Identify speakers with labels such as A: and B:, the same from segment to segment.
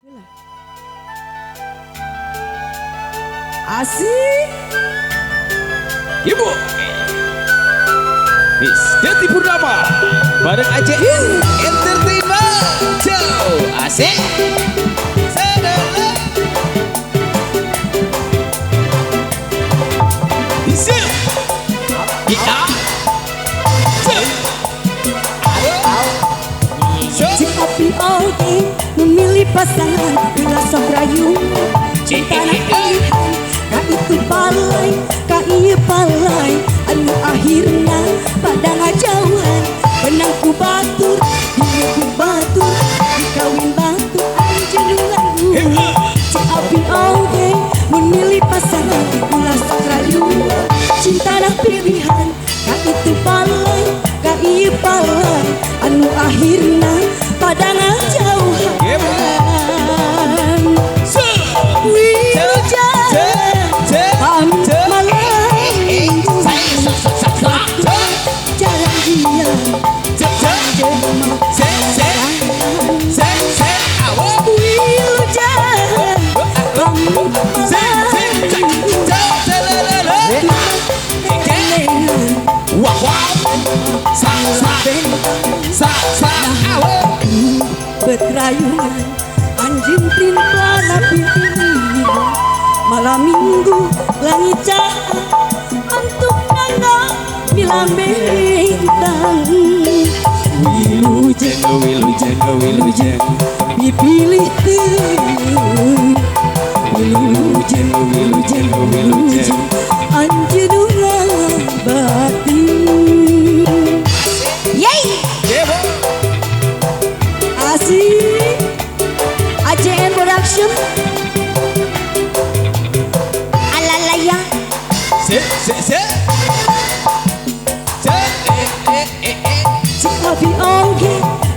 A: Asik.
B: Ibu Miss Deti Purnama bareng AJN Entertainment Show. Asik. Isip. Kita.
A: Jika POD memilih pasangan bila sok rayu cinta nak pilihan kak itu palai kak iya palai anu akhirnya pada ngajauhan benang ku batur dia ku batur dikawin batur anjenungan jika POD memilih pasangan bila sok rayu cinta nak pilihan kak itu palai kak iya palai anu akhirnya pada ngajauhan Berkerayunan anjing pelana pilih malam minggu langit cahaya antuk nana bilang bintang wilujeng dipilih tuh wilujeng anjenungan batin yay asik AJN Production alalaya jika POD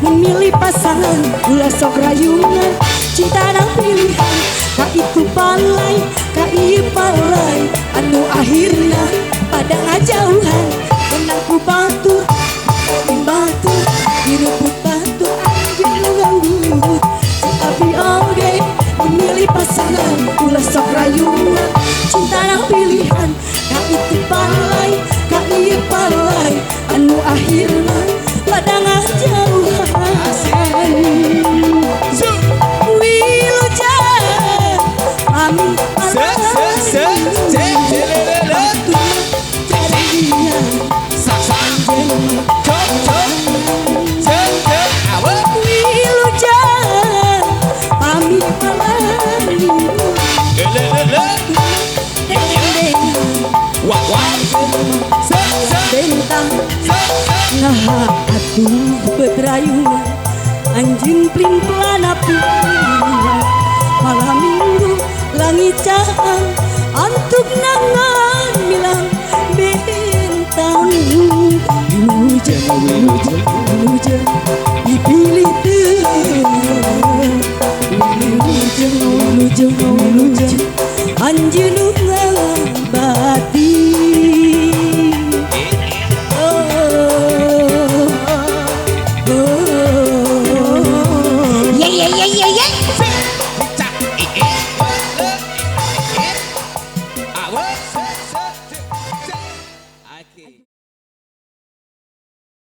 A: memilih pasangan ulah sok rayunan cinta dan pilihan kak itu palai kak iya palai anu akhirnya pada ngajauhan benang ku batur batur diruput batur anjing lu ganggut jika POD memilih pasangan ulah sok rayunan cinta dan pilihan kak itu palai kak iya palai anu akhirnya pada ngajauhan wilujeng amin nah atuh berayunan anjing pling pelana pilihan malam minggu langit cahang antuk nangan bilang bintang wilujeng